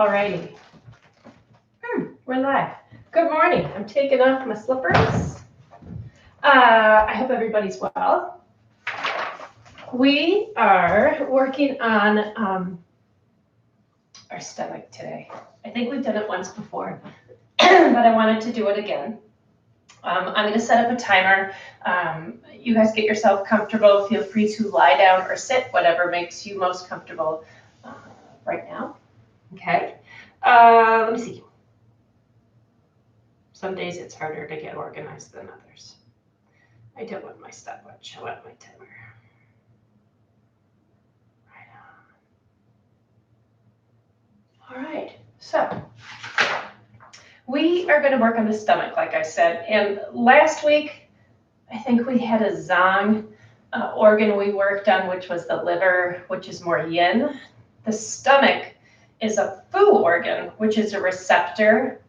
Alrighty. We're live. Good morning. I'm taking off my slippers. I hope everybody's well. We are working on our stomach today. I think we've done it once before, but I wanted to do it again. I'm going to set up a timer. You guys get yourself comfortable. Feel free to lie down or sit, whatever makes you most comfortable right now. Okay. Let me see. Some days it's harder to get organized than others. I don't want my stopwatch. I want my timer. Right on. All right. So we are going to work on the stomach, like I said. And last week, I think we had a Zong organ we worked on, which was the liver, which is more yin. The stomach is a Fu organ, which is a receptor.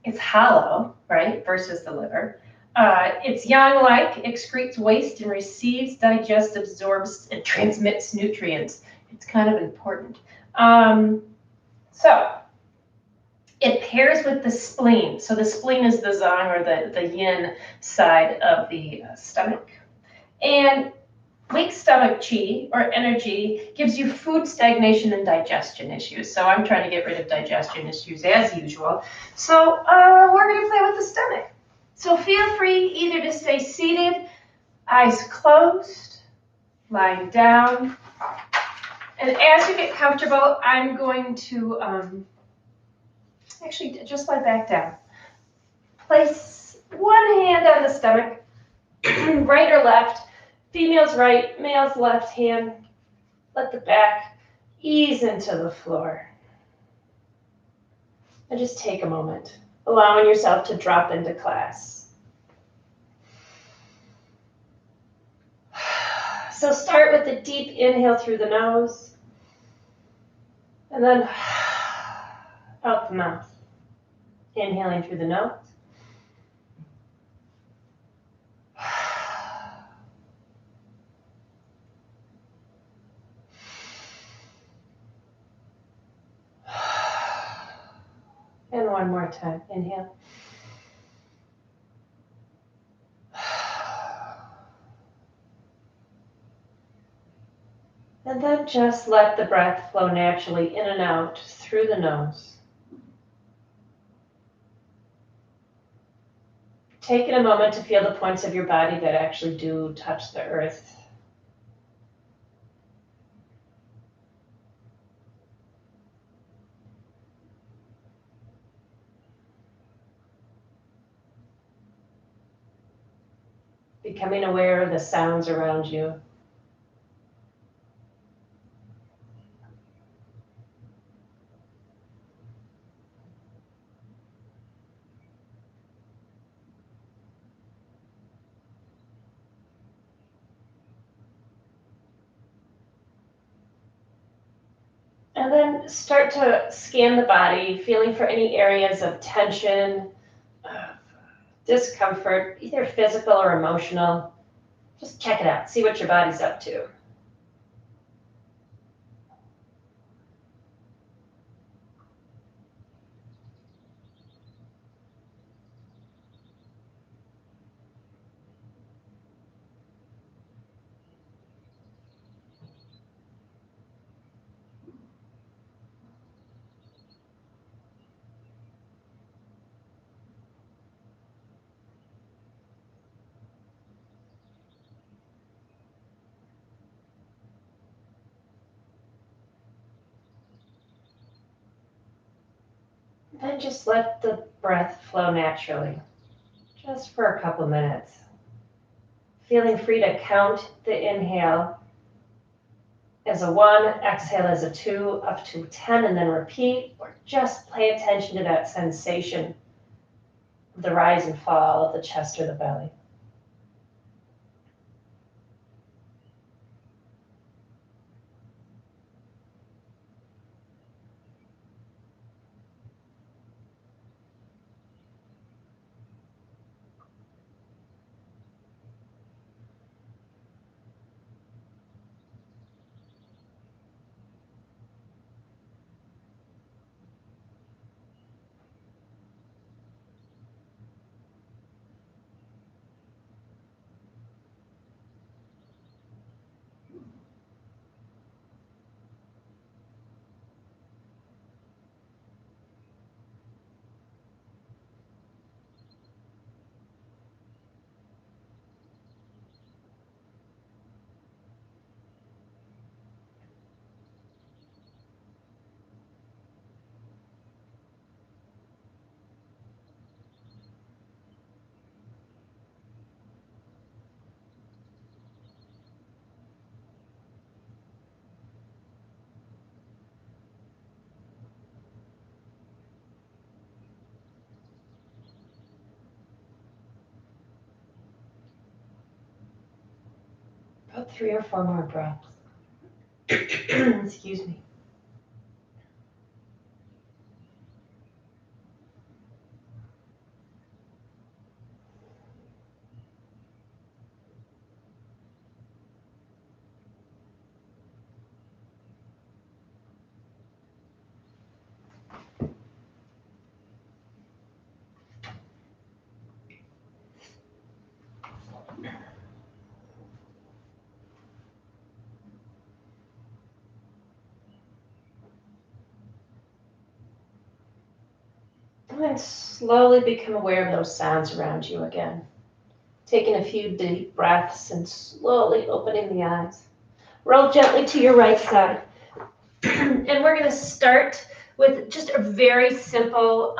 It's hollow, right, versus the liver. It's yang-like, excretes waste and receives, digests, absorbs, and transmits nutrients. It's kind of important. So it pairs with the spleen. So the spleen is the Zong or the yin side of the stomach. And weak stomach qi or energy gives you food stagnation and digestion issues. So I'm trying to get rid of digestion issues as usual. So we're going to play with the stomach. So feel free either to stay seated, eyes closed, lying down. And as you get comfortable, I'm going to actually just lie back down. Place one hand on the stomach, right or left. Female's right, male's left hand. Let the back ease into the floor. And just take a moment, allowing yourself to drop into class. So start with a deep inhale through the nose, and then out the mouth. Inhaling through the nose. And one more time. Inhale. And then just let the breath flow naturally in and out through the nose. Taking a moment to feel the points of your body that actually do touch the earth. Becoming aware of the sounds around you. And then start to scan the body, feeling for any areas of tension, discomfort, either physical or emotional. Just check it out. See what your body's up to. Then just let the breath flow naturally, just for a couple minutes. Feeling free to count the inhale as a 1, exhale as a 2, up to 10, and then repeat, or just pay attention to that sensation of the rise and fall of the chest or the belly. About 3 or 4 more breaths. Excuse me. And then slowly become aware of those sounds around you again. Taking a few deep breaths and slowly opening the eyes. Roll gently to your right side. And we're going to start with just a very simple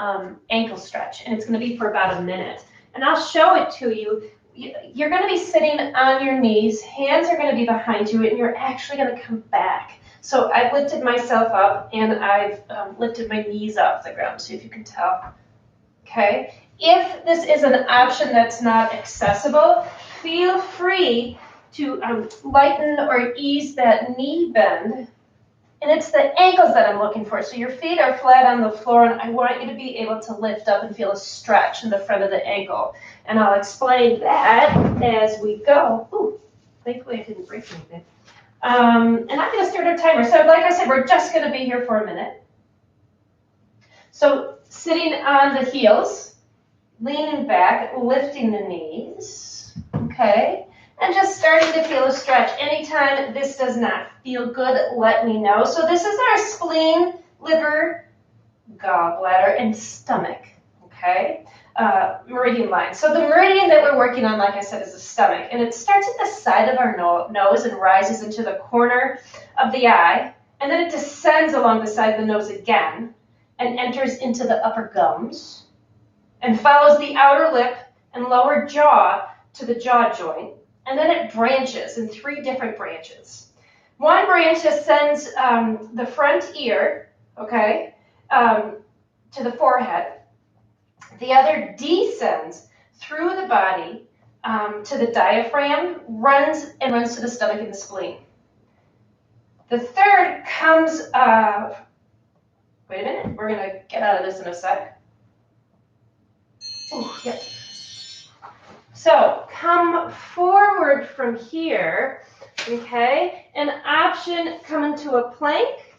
ankle stretch. And it's going to be for about a minute. And I'll show it to you. You're going to be sitting on your knees. Hands are going to be behind you. And you're actually going to come back. So I've lifted myself up. And I've lifted my knees off the ground. See if you can tell. Okay. If this is an option that's not accessible, feel free to lighten or ease that knee bend. And it's the ankles that I'm looking for. So your feet are flat on the floor, and I want you to be able to lift up and feel a stretch in the front of the ankle. And I'll explain that as we go. Ooh, thankfully I didn't break anything. And I'm going to start our timer. So like I said, we're just going to be here for a minute. So sitting on the heels, leaning back, lifting the knees, okay? And just starting to feel a stretch. Anytime this does not feel good, let me know. So this is our spleen, liver, gallbladder, and stomach, okay? Meridian line. So the meridian that we're working on, like I said, is the stomach. And it starts at the side of our nose and rises into the corner of the eye. And then it descends along the side of the nose again and enters into the upper gums and follows the outer lip and lower jaw to the jaw joint. And then it branches in 3 different branches. One branch ascends the front ear, okay, to the forehead. The other descends through the body to the diaphragm, runs to the stomach and the spleen. The third comes, wait a minute, we're going to get out of this in a sec. Ooh, yep. So come forward from here, okay? An option, come into a plank.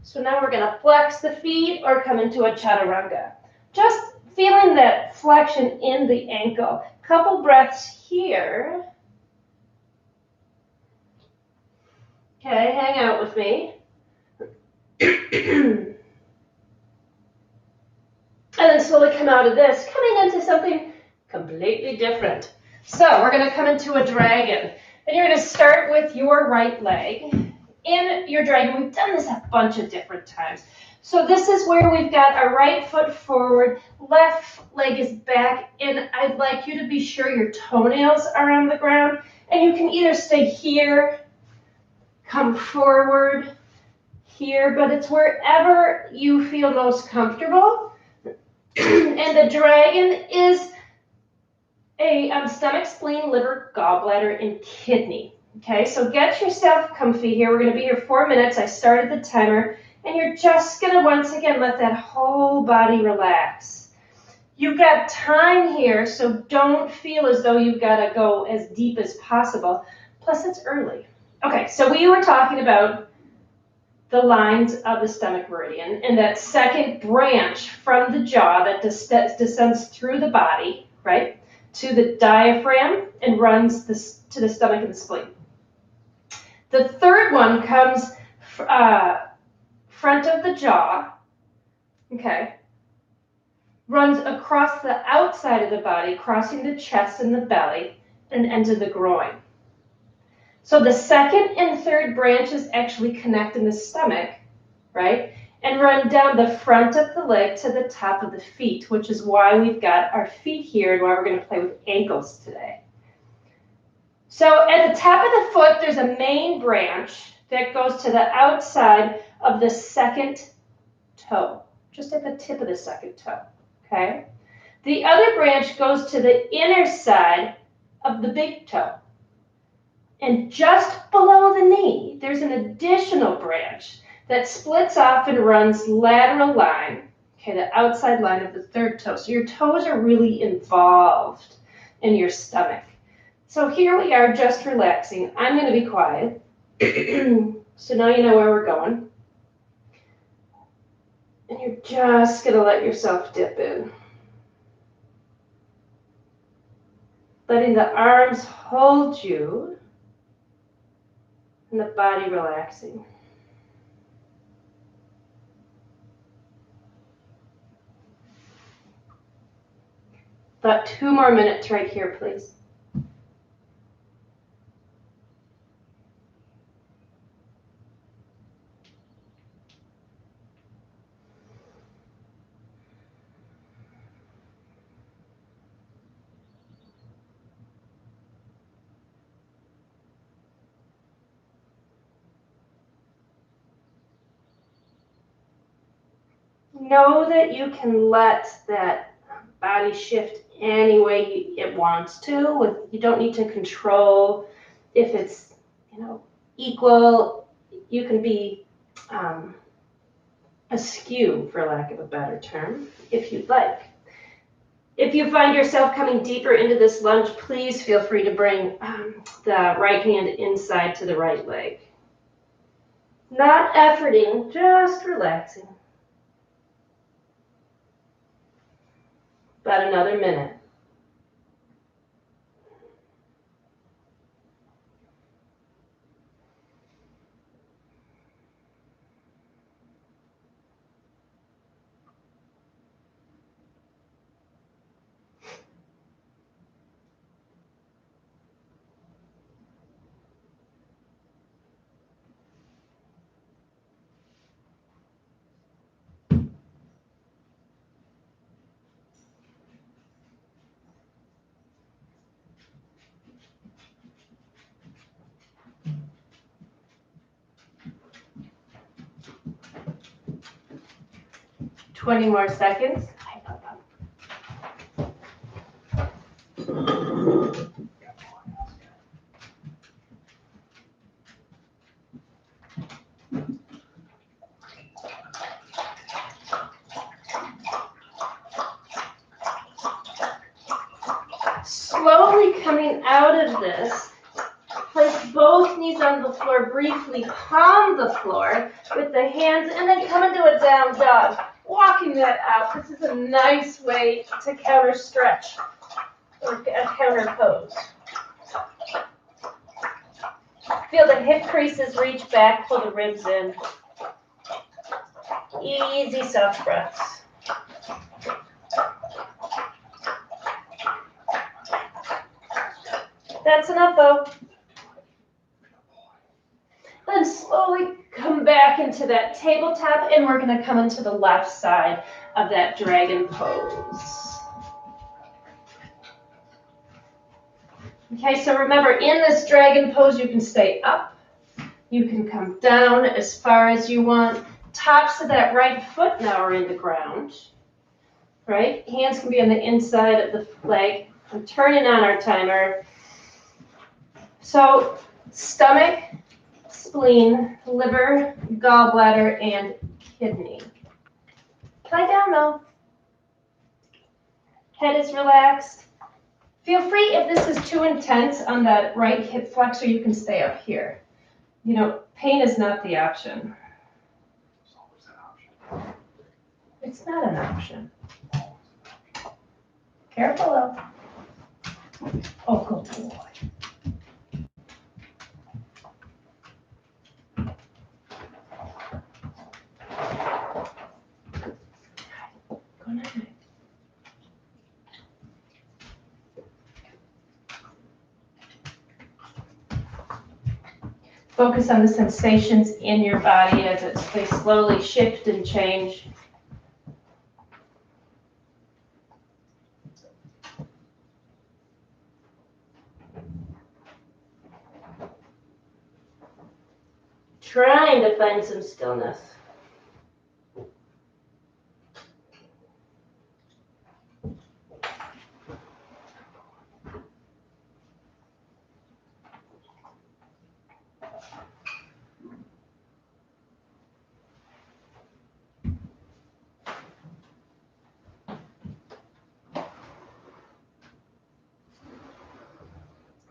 So now we're going to flex the feet or come into a chaturanga. Just feeling that flexion in the ankle. Couple breaths here. Okay, hang out with me. And then slowly come out of this, coming into something completely different. So we're going to come into a dragon. And you're going to start with your right leg in your dragon. We've done this a bunch of different times. So this is where we've got our right foot forward, left leg is back, and I'd like you to be sure your toenails are on the ground. And you can either stay here, come forward, here, but it's wherever you feel most comfortable. And the dragon is a stomach, spleen, liver, gallbladder, and kidney. Okay, so get yourself comfy here. We're going to be here 4 minutes. I started the timer. And you're just going to, once again, let that whole body relax. You've got time here, so don't feel as though you've got to go as deep as possible. Plus, it's early. Okay, so we were talking about the lines of the stomach meridian and that second branch from the jaw that descends through the body, right, to the diaphragm and runs to the stomach and the spleen. The third one comes front of the jaw, okay, runs across the outside of the body, crossing the chest and the belly, and ends in the groin. So the second and third branches actually connect in the stomach, right, and run down the front of the leg to the top of the feet, which is why we've got our feet here and why we're going to play with ankles today. So at the top of the foot, there's a main branch that goes to the outside of the second toe, just at the tip of the second toe, okay? The other branch goes to the inner side of the big toe. And just below the knee, there's an additional branch that splits off and runs lateral line, okay, the outside line of the third toe. So your toes are really involved in your stomach. So here we are just relaxing. I'm going to be quiet. So now you know where we're going. And you're just going to let yourself dip in. Letting the arms hold you and the body relaxing. About 2 more minutes right here, please. Know that you can let that body shift any way it wants to. You don't need to control if it's, equal. You can be askew, for lack of a better term, if you'd like. If you find yourself coming deeper into this lunge, please feel free to bring the right hand inside to the right leg. Not efforting, just relaxing. About another minute. Twenty more seconds. Slowly coming out of this, place both knees on the floor, briefly palm the floor with the hands, and then come into a down dog. Walking that out, this is a nice way to counter stretch or a counter pose. Feel the hip creases reach back, pull the ribs in. Easy, soft breaths. That's enough, though. Then slowly come back into that tabletop, and we're going to come into the left side of that dragon pose. Okay, so remember, in this dragon pose, you can stay up. You can come down as far as you want. Tops of that right foot now are in the ground. Right? Hands can be on the inside of the leg. I'm turning on our timer. So, stomach, spleen, liver, gallbladder, and kidney. Lie down now. Head is relaxed. Feel free, if this is too intense on that right hip flexor, you can stay up here. Pain is not the option. It's not an option. Careful though. Oh, good boy. Good night. Focus on the sensations in your body as they slowly shift and change. Trying to find some stillness.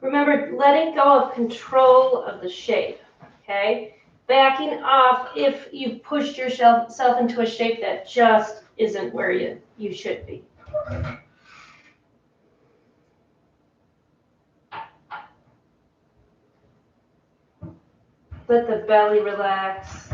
Remember, letting go of control of the shape, okay? Backing off if you've pushed yourself into a shape that just isn't where you should be. Let the belly relax.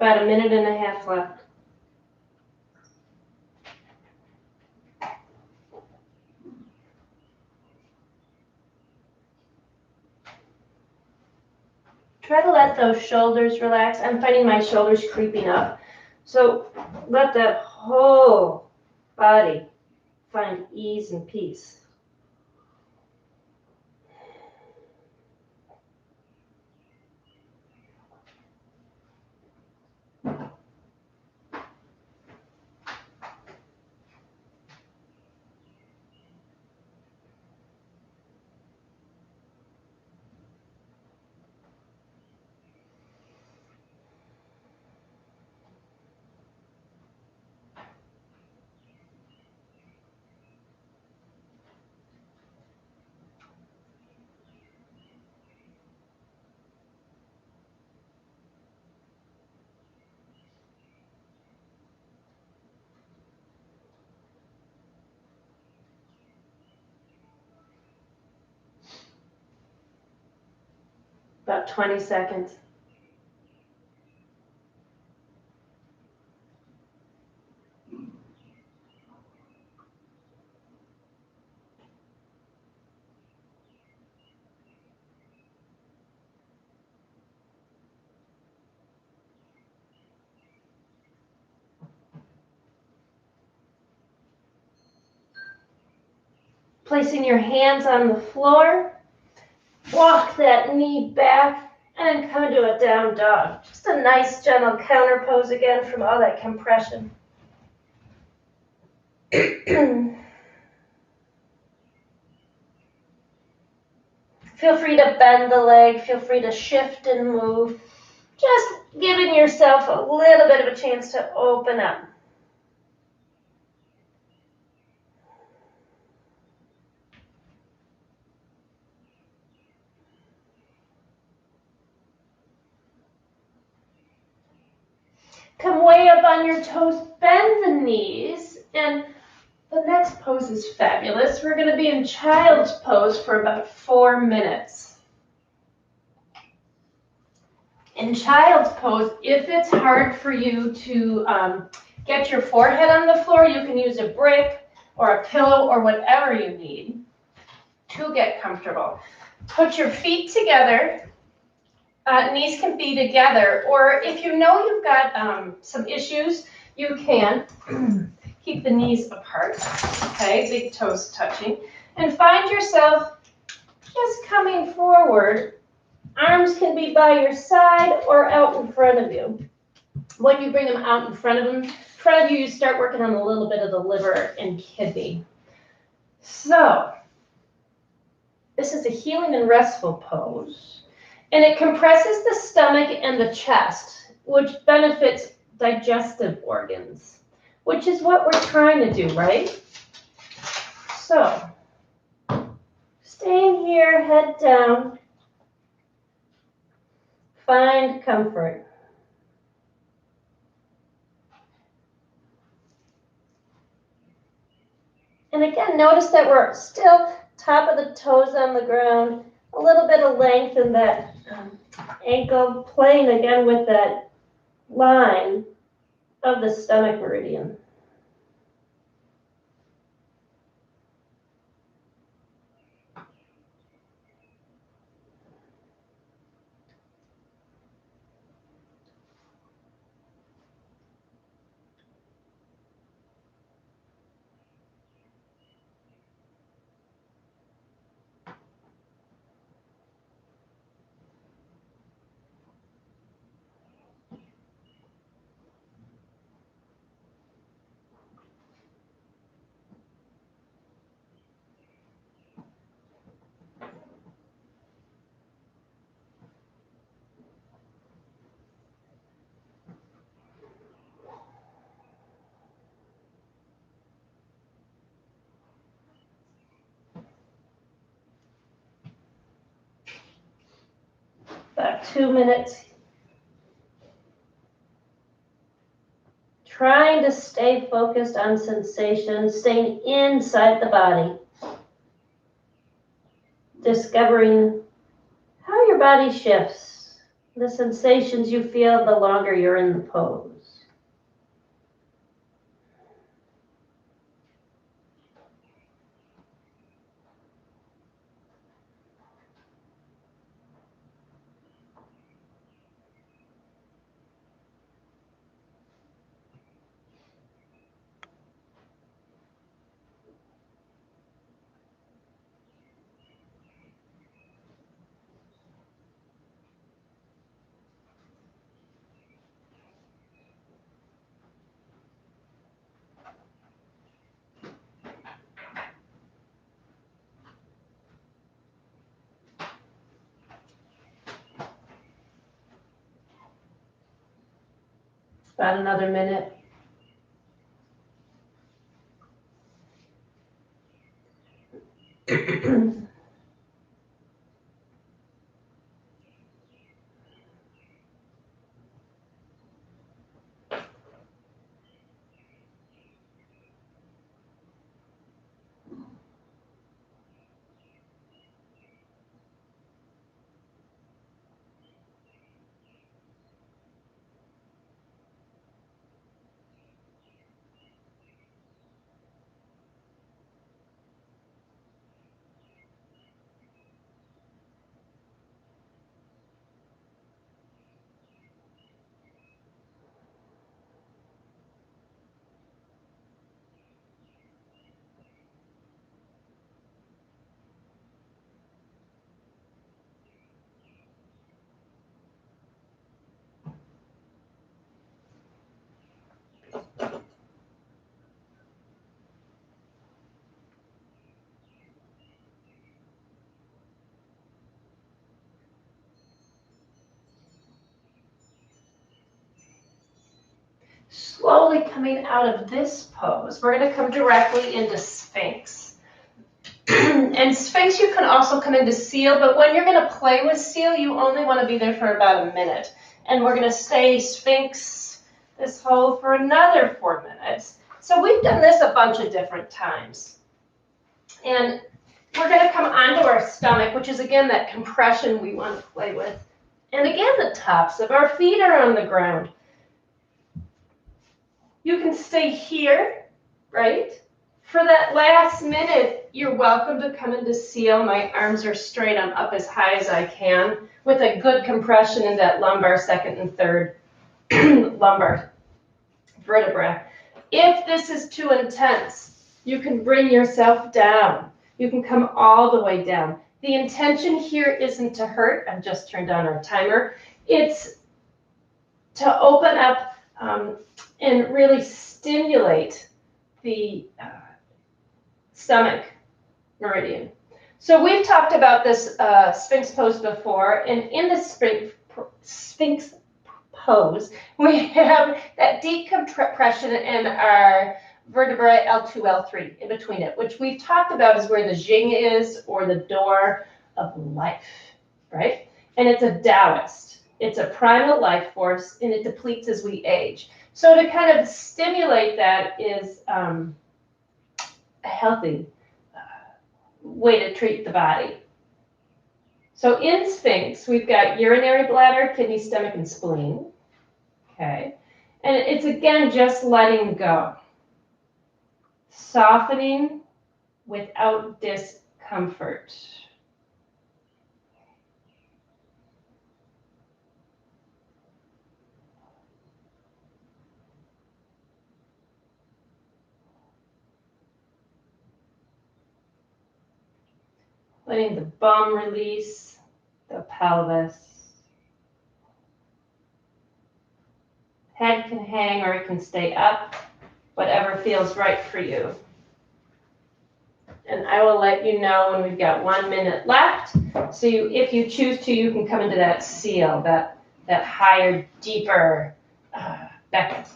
About 1.5 minutes left. Try to let those shoulders relax. I'm finding my shoulders creeping up. So let that whole body find ease and peace. About 20 seconds. Placing your hands on the floor, walk that knee back, and come into a down dog. Just a nice gentle counter pose again from all that compression. Feel free to bend the leg, feel free to shift and move. Just giving yourself a little bit of a chance to open up. Come way up on your toes, bend the knees, and the next pose is fabulous. We're going to be in child's pose for about 4 minutes. In child's pose, if it's hard for you to get your forehead on the floor, you can use a brick or a pillow or whatever you need to get comfortable. Put your feet together. Knees can be together, or if you know you've got some issues, you can keep the knees apart, okay, big toes touching, and find yourself just coming forward. Arms can be by your side or out in front of you. When you bring them out in front of you, you start working on a little bit of the liver and kidney. So, this is a healing and restful pose. And it compresses the stomach and the chest, which benefits digestive organs, which is what we're trying to do, right? So, staying here, head down, find comfort. And again, notice that we're still top of the toes on the ground, a little bit of length in that ankle, playing again with that line of the stomach meridian. about 2 minutes. Trying to stay focused on sensations, staying inside the body. Discovering how your body shifts, the sensations you feel the longer you're in the pose. About another minute. Slowly coming out of this pose, we're going to come directly into Sphinx. And Sphinx, you can also come into Seal, but when you're going to play with Seal, you only want to be there for about a minute. And we're going to stay Sphinx, this hold, for another 4 minutes. So we've done this a bunch of different times. And we're going to come onto our stomach, which is, again, that compression we want to play with. And again, the tops of our feet are on the ground. You can stay here, right? For that last minute, you're welcome to come into Seal. My arms are straight. I'm up as high as I can with a good compression in that lumbar, second and third lumbar vertebra. If this is too intense, you can bring yourself down. You can come all the way down. The intention here isn't to hurt. I've just turned on our timer. It's to open up and really stimulate the stomach meridian. So we've talked about this Sphinx pose before, and in the Sphinx pose, we have that deep compression in our vertebrae L2, L3 in between it, which we've talked about is where the Jing is, or the door of life, right? And it's a Taoist. It's a primal life force, and it depletes as we age. So to kind of stimulate that is a healthy way to treat the body. So in Sphinx, we've got urinary bladder, kidney, stomach, and spleen. Okay. And it's, again, just letting go. Softening without discomfort. Letting the bum release, the pelvis. Head can hang or it can stay up, whatever feels right for you. And I will let you know when we've got 1 minute left. So if you choose to, you can come into that Seal, that higher, deeper beckon.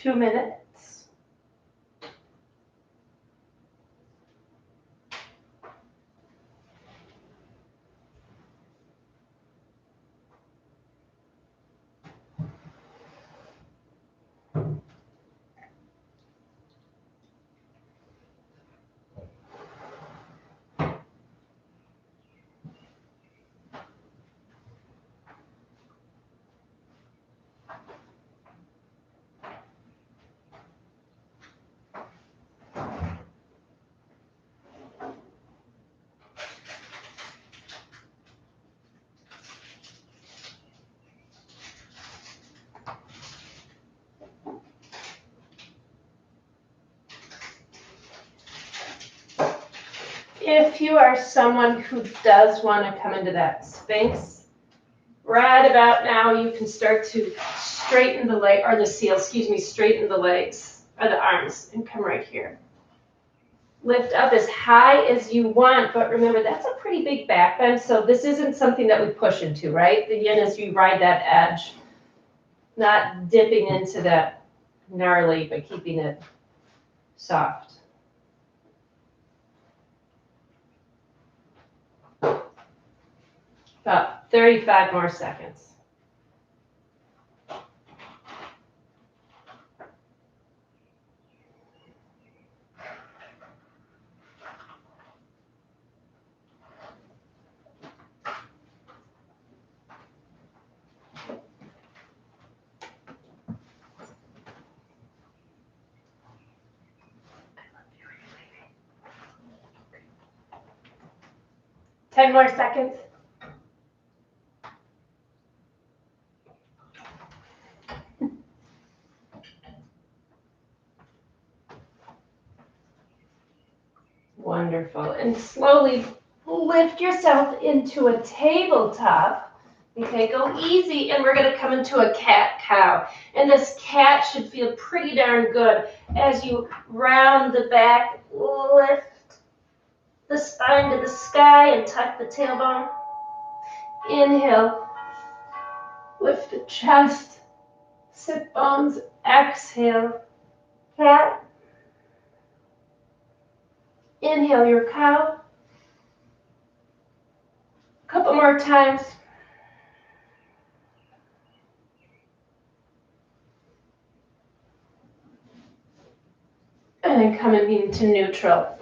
2 minutes. If you are someone who does want to come into that Sphinx, right about now you can start to straighten the leg, or the seal, excuse me, straighten the legs or the arms and come right here. Lift up as high as you want, but remember that's a pretty big back bend, so this isn't something that we push into, right? The yin is you ride that edge, not dipping into that gnarly, but keeping it soft. About 35 more seconds. Ten more seconds. Wonderful. And slowly lift yourself into a tabletop. Okay, go easy, and we're going to come into a cat-cow. And this cat should feel pretty darn good as you round the back, lift the spine to the sky, and tuck the tailbone. Inhale, lift the chest, sit bones, exhale, cat. Inhale your cow. A couple more times. And then coming into neutral.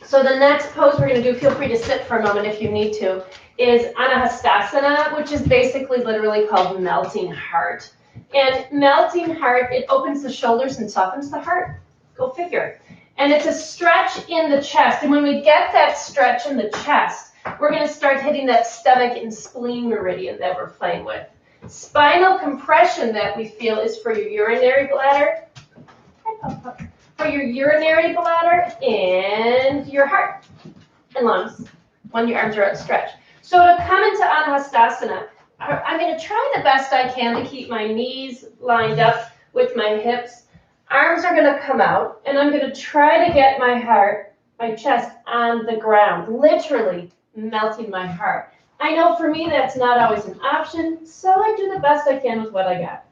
So the next pose we're going to do, feel free to sit for a moment if you need to, is Anahastasana, which is basically literally called melting heart. And melting heart, it opens the shoulders and softens the heart. Go figure. And it's a stretch in the chest. And when we get that stretch in the chest, we're going to start hitting that stomach and spleen meridian that we're playing with. Spinal compression that we feel is for your urinary bladder. For your urinary bladder and your heart and lungs when your arms are outstretched. So to come into Anahastasana, I'm going to try the best I can to keep my knees lined up with my hips. Arms are going to come out, and I'm going to try to get my heart, my chest on the ground, literally melting my heart. I know for me that's not always an option, so I do the best I can with what I got.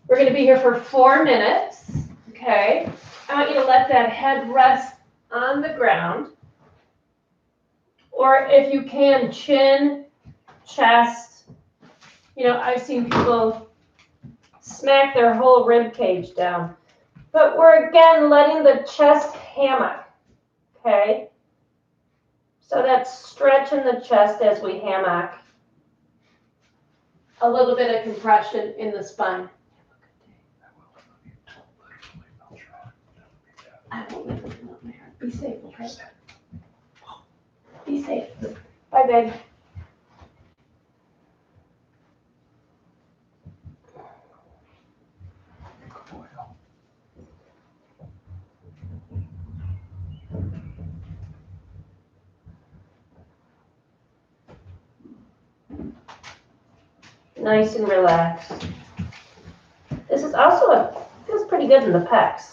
We're going to be here for 4 minutes, okay? I want you to let that head rest on the ground. Or if you can, chin, chest. You know, I've seen people smack their whole rib cage down. But we're, again, letting the chest hammock, okay? So that's stretching the chest as we hammock. A little bit of compression in the spine. I won't let them melt my heart. Be safe, okay? Be safe. Bye, babe. Nice and relaxed. This is also feels pretty good in the pecs.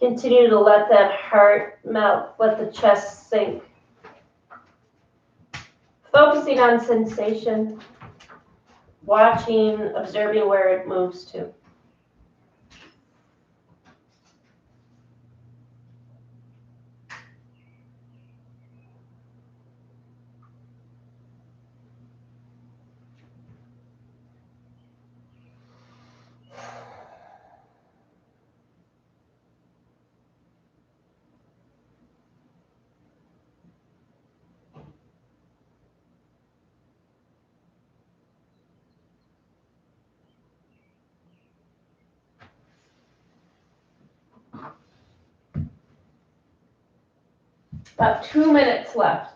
Continue to let that heart melt, let the chest sink. Focusing on sensation, watching, observing where it moves to. About 2 minutes left.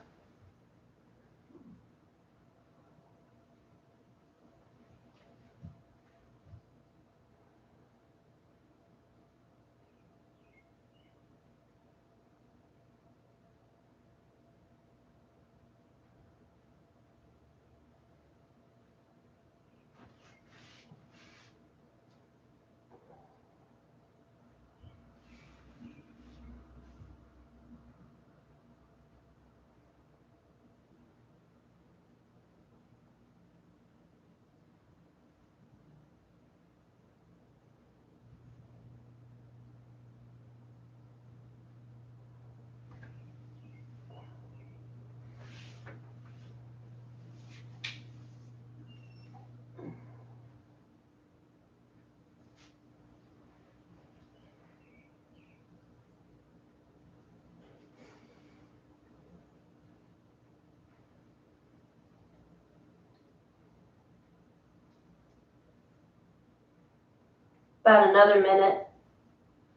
About another minute,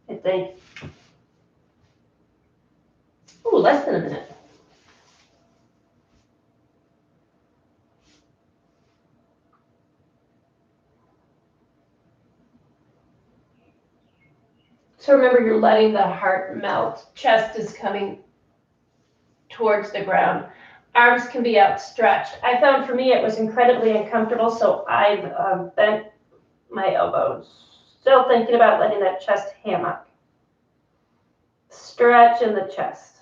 I think. Ooh, less than a minute. So remember, you're letting the heart melt. Chest is coming towards the ground. Arms can be outstretched. I found for me it was incredibly uncomfortable, so I've bent my elbows. Still thinking about letting that chest hammock. Stretch in the chest.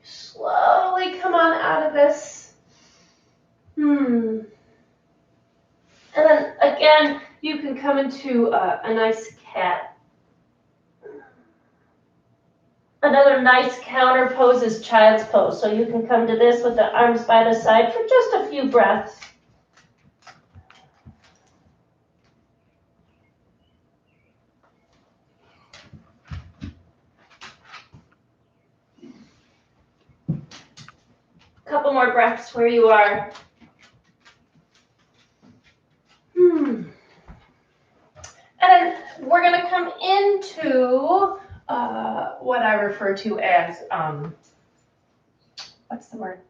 Slowly come on out of this. And then again, you can come into a nice cat. Another nice counter pose is child's pose. So you can come to this with the arms by the side for just a few breaths. Couple more breaths where you are. And then we're going to come into what I refer to as, what's the word?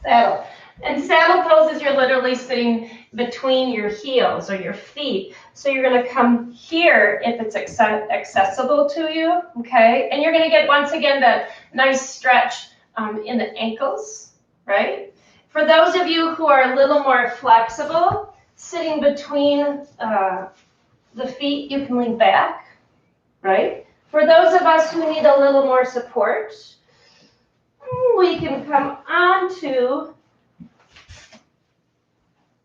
Saddle. And saddle poses, you're literally sitting between your heels or your feet. So you're going to come here if it's accessible to you, okay? And you're going to get, once again, that nice stretch in the ankles, right? For those of you who are a little more flexible, sitting between the feet, you can lean back, right? For those of us who need a little more support, we can come onto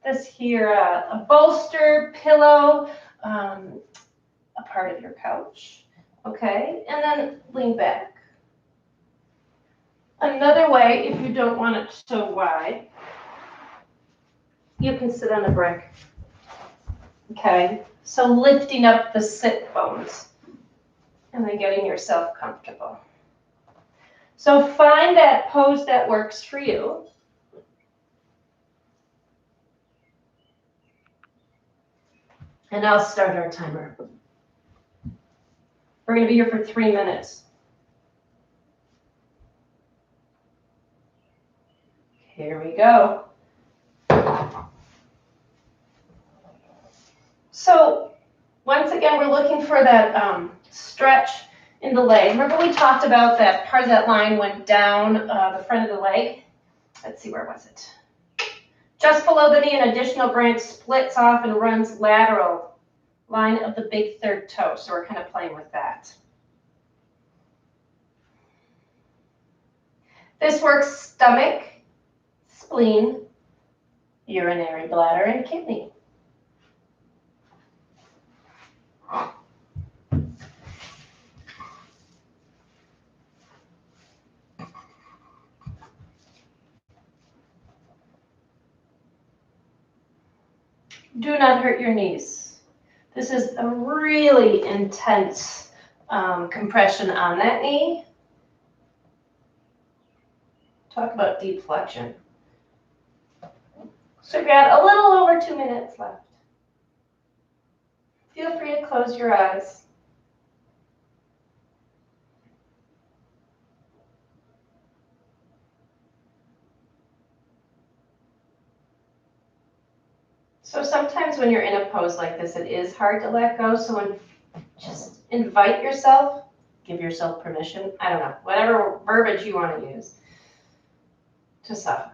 this here, a bolster, pillow, a part of your couch, okay? And then lean back. Another way, if you don't want it so wide, you can sit on a brick, okay? So lifting up the sit bones and then getting yourself comfortable. So find that pose that works for you. And I'll start our timer. We're going to be here for 3 minutes. Here we go. So once again, we're looking for that stretch in the leg. Remember we talked about that part of that line went down the front of the leg? Let's see, where was it? Just below the knee, an additional branch splits off and runs lateral line of the big third toe. So we're kind of playing with that. This works stomach, spleen, urinary bladder, and kidney. Do not hurt your knees. This is a really intense compression on that knee. Talk about deep flexion. So we've got a little over 2 minutes left. Feel free to close your eyes. So sometimes when you're in a pose like this, it is hard to let go. So just invite yourself, give yourself permission. I don't know, whatever verbiage you want to use to soften.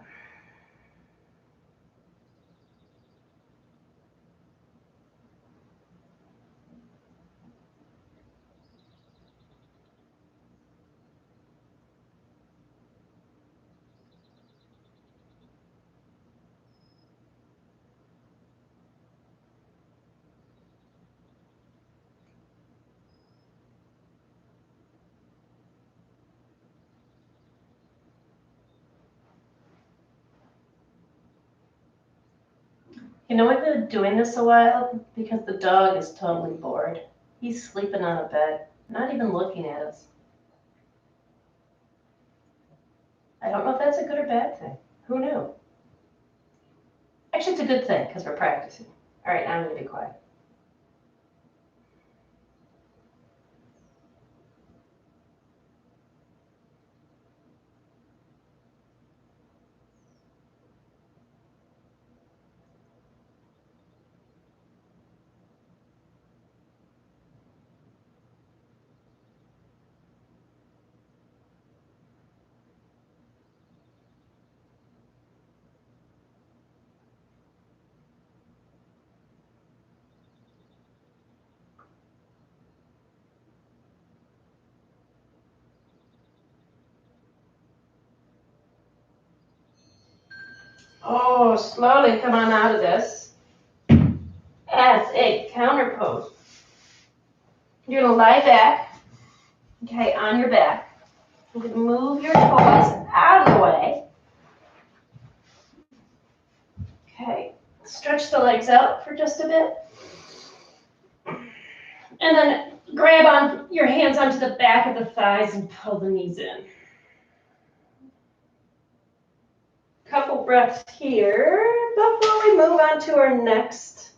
You know, we've been doing this a while because the dog is totally bored. He's sleeping on a bed, not even looking at us. I don't know if that's a good or bad thing. Who knew? Actually, it's a good thing because we're practicing. All right, now I'm going to be quiet. Oh, slowly come on out of this as a counter pose. You're going to lie back, okay, on your back. You can move your toes out of the way. Okay, stretch the legs out for just a bit. And then grab on your hands onto the back of the thighs and pull the knees in. Couple breaths here before we move on to our next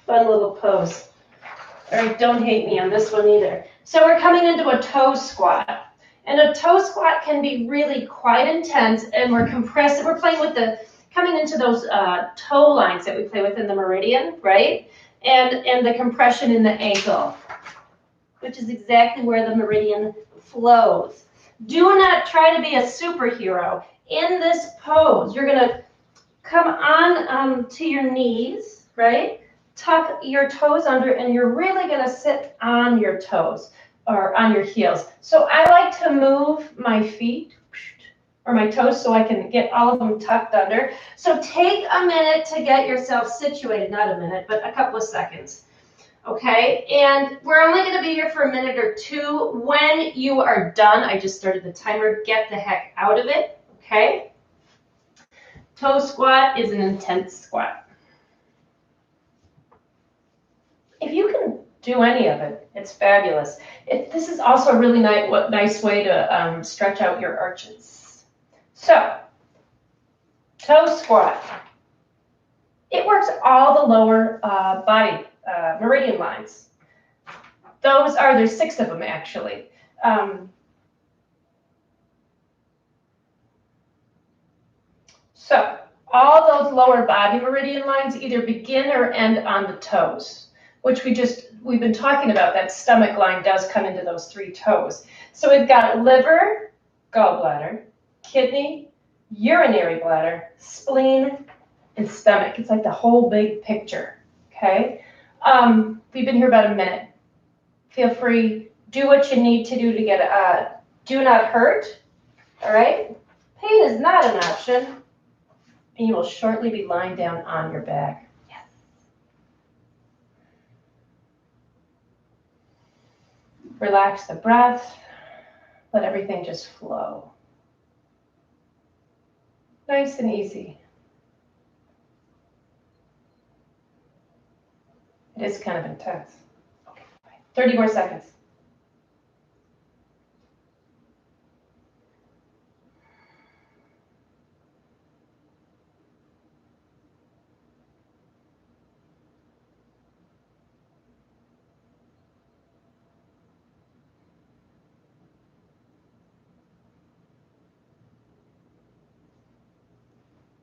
fun little pose. All right, don't hate me on this one either. So we're coming into a toe squat. And a toe squat can be really quite intense, and we're compressing. We're playing with coming into those toe lines that we play with in the meridian, right? And the compression in the ankle, which is exactly where the meridian flows. Do not try to be a superhero. In this pose, you're going to come on to your knees, right? Tuck your toes under, and you're really going to sit on your toes or on your heels. So I like to move my feet or my toes so I can get all of them tucked under. So take a minute to get yourself situated, not a minute, but a couple of seconds. Okay, and we're only going to be here for a minute or two. When you are done, I just started the timer, get the heck out of it, okay? Toe squat is an intense squat. If you can do any of it, it's fabulous. This is also a really nice way to stretch out your arches. So, toe squat. It works all the lower body meridian lines. There's 6 of them actually. So all those lower body meridian lines either begin or end on the toes. which we've been talking about. That stomach line does come into those 3 toes. So we've got liver, gallbladder, kidney, urinary bladder, spleen, and stomach. It's like the whole big picture, okay? We've been here about a minute. Feel free, do what you need to do to get do not hurt, all right? Pain is not an option, and you will shortly be lying down on your back. Yes. Relax the breath, let everything just flow. Nice and easy. It is kind of intense. Okay, 30 more seconds.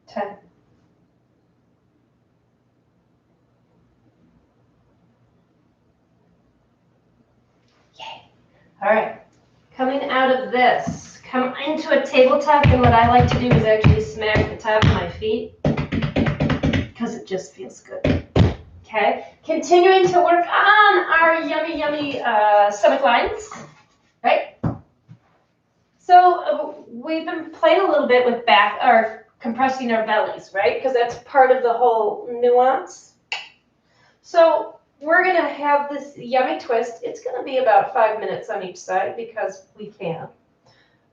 Ten. Yay. All right. Coming out of this, come into a tabletop, and what I like to do is actually smack the top of my feet because it just feels good. Okay. Continuing to work on our yummy, yummy stomach lines, right? So we've been playing a little bit with back or compressing our bellies, right? Because that's part of the whole nuance. So we're going to have this yummy twist. It's going to be about 5 minutes on each side because we can.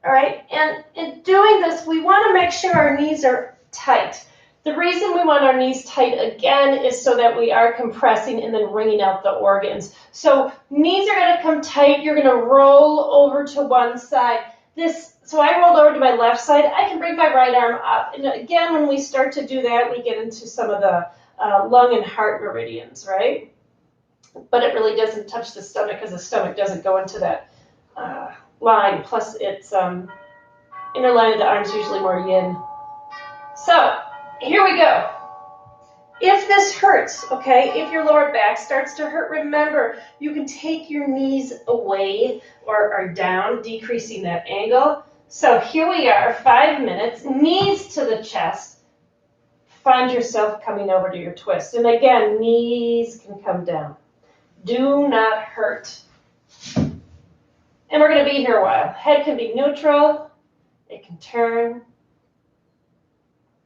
All right, and in doing this, we want to make sure our knees are tight. The reason we want our knees tight, again, is so that we are compressing and then wringing out the organs. So knees are going to come tight. You're going to roll over to one side. So I rolled over to my left side. I can bring my right arm up. And again, when we start to do that, we get into some of the lung and heart meridians, right? But it really doesn't touch the stomach because the stomach doesn't go into that line. Plus, it's inner line of the arms usually more yin. So here we go. If this hurts, okay, if your lower back starts to hurt, remember, you can take your knees away or down, decreasing that angle. So here we are, 5 minutes, knees to the chest. Find yourself coming over to your twist. And again, knees can come down. Do not hurt. And we're going to be here a while. Head can be neutral. It can turn.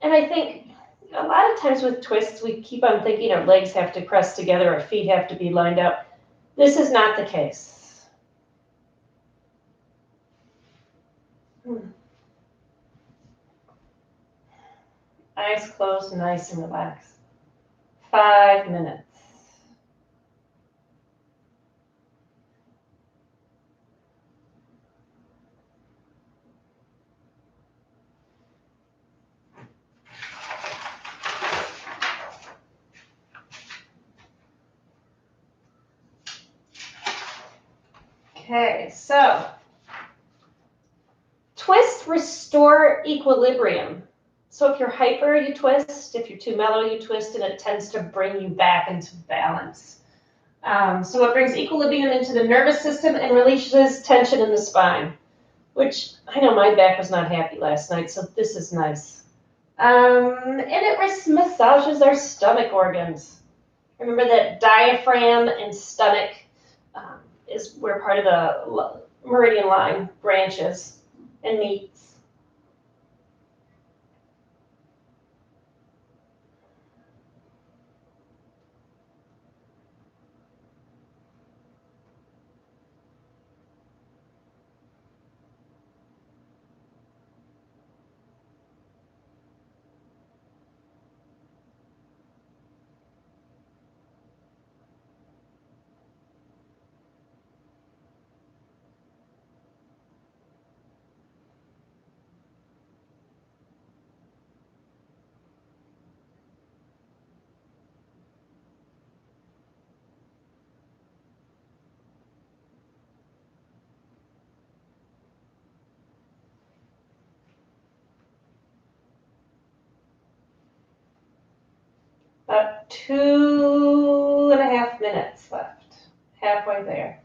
And I think a lot of times with twists, we keep on thinking our legs have to press together, our feet have to be lined up. This is not the case. Eyes closed, nice and relaxed. 5 minutes. Okay, so twist, restore equilibrium. So if you're hyper, you twist. If you're too mellow, you twist, and it tends to bring you back into balance. So it brings equilibrium into the nervous system and releases tension in the spine, which I know my back was not happy last night, so this is nice. And it massages our stomach organs. Remember that diaphragm and stomach is where part of the meridian line branches and meets. About 2.5 minutes. Halfway there.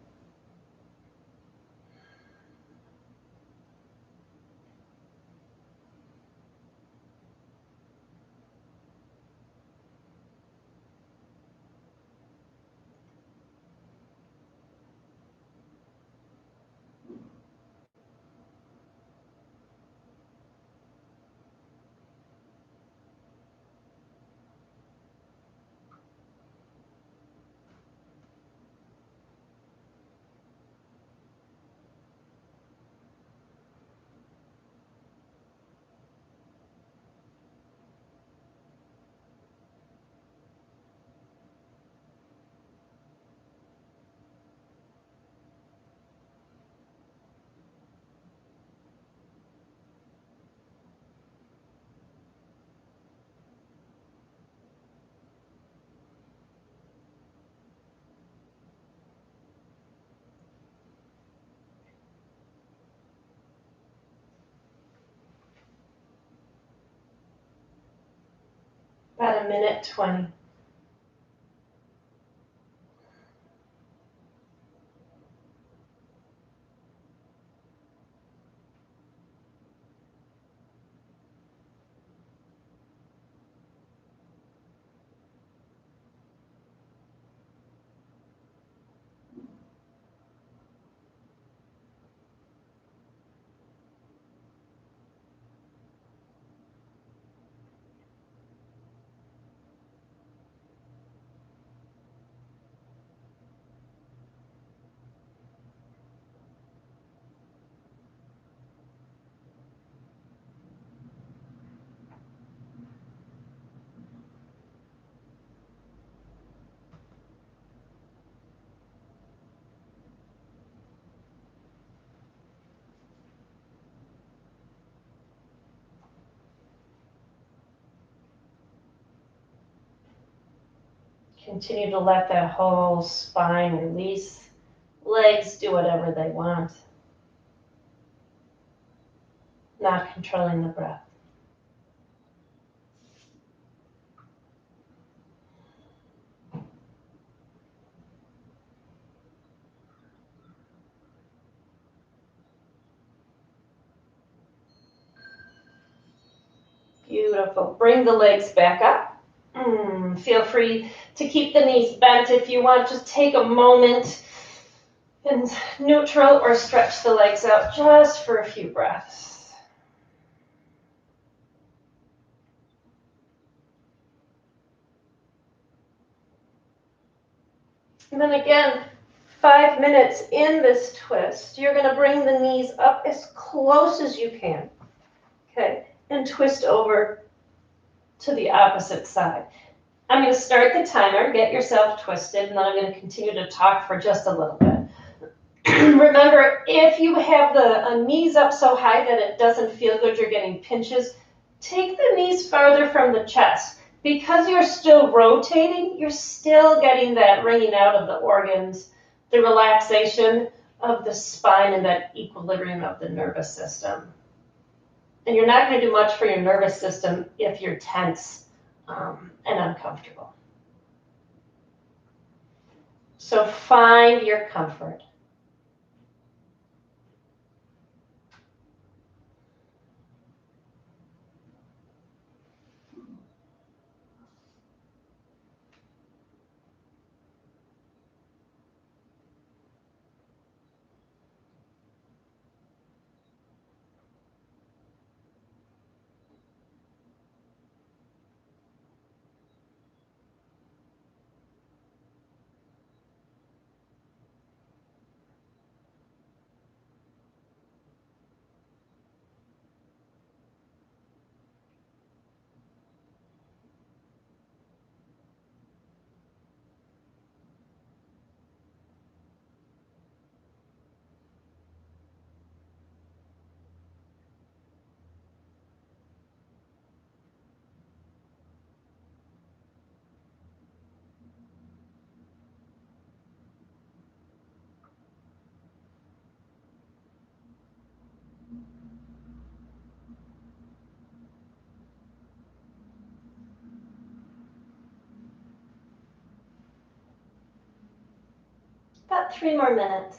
About a minute 20. Continue to let that whole spine release. Legs do whatever they want. Not controlling the breath. Beautiful. Bring the legs back up. Feel free to keep the knees bent if you want. Just take a moment and neutral or stretch the legs out just for a few breaths. And then again, 5 minutes in this twist, you're going to bring the knees up as close as you can. Okay, and twist over to the opposite side. I'm going to start the timer, get yourself twisted, and then I'm going to continue to talk for just a little bit. Remember, if you have the knees up so high that it doesn't feel good, you're getting pinches, take the knees farther from the chest. Because you're still rotating, you're still getting that wringing out of the organs, the relaxation of the spine, and that equilibrium of the nervous system. And you're not going to do much for your nervous system if you're tense and uncomfortable. So find your comfort. About 3 more minutes.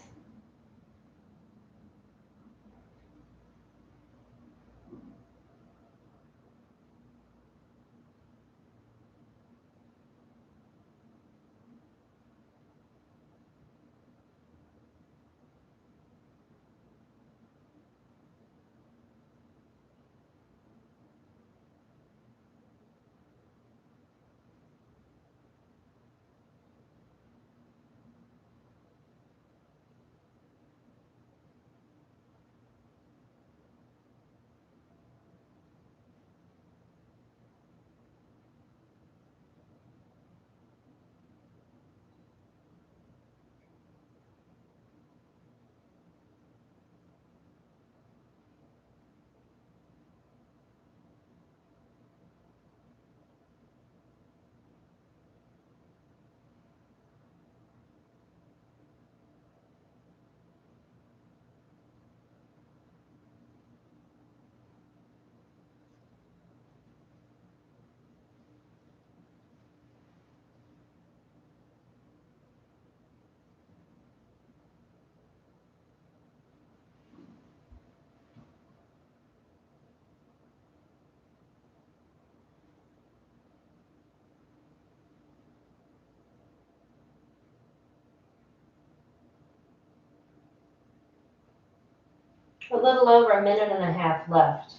A little over 1.5 minutes left.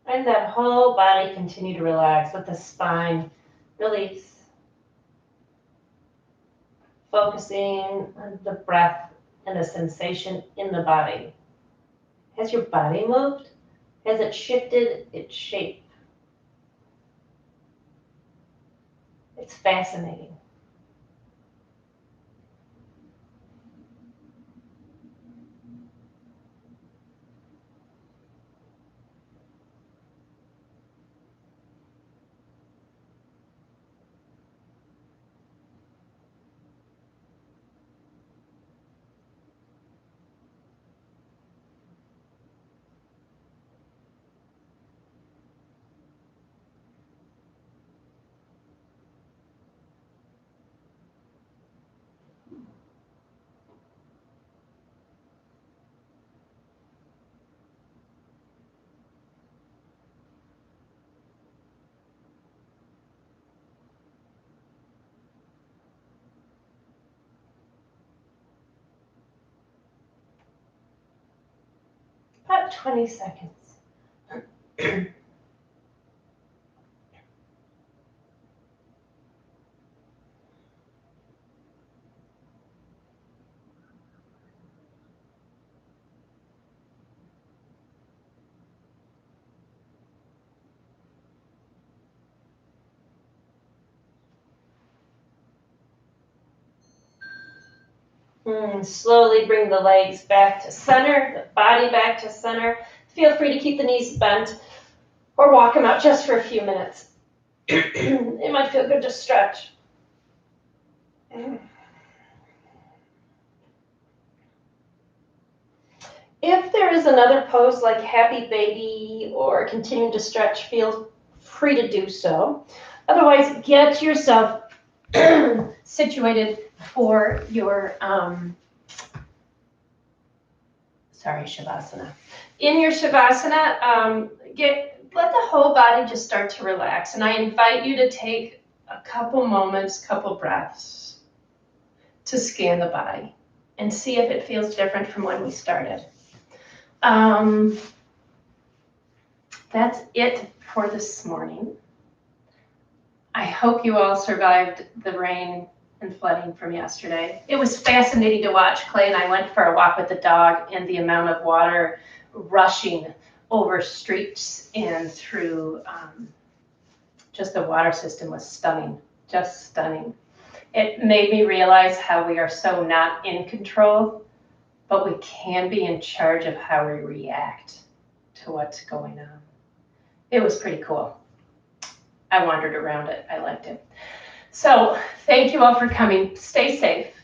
And that whole body continue to relax. Let the spine release. Focusing on the breath and the sensation in the body. Has your body moved? Has it shifted its shape? It's fascinating. About 20 seconds. Slowly bring the legs back to center, the body back to center. Feel free to keep the knees bent or walk them out just for a few minutes. It might feel good to stretch. If there is another pose like happy baby or continuing to stretch, feel free to do so. Otherwise, get yourself situated for your Shavasana. In your Shavasana, let the whole body just start to relax. And I invite you to take a couple moments, couple breaths to scan the body and see if it feels different from when we started. That's it for this morning. I hope you all survived the rain and flooding from yesterday. It was fascinating to watch. Clay and I went for a walk with the dog, and the amount of water rushing over streets and through just the water system was stunning, just stunning. It made me realize how we are so not in control, but we can be in charge of how we react to what's going on. It was pretty cool. I wandered around it. I liked it. So thank you all for coming. Stay safe.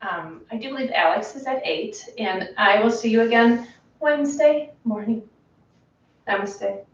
I do believe Alex is at 8, and I will see you again Wednesday morning. Namaste.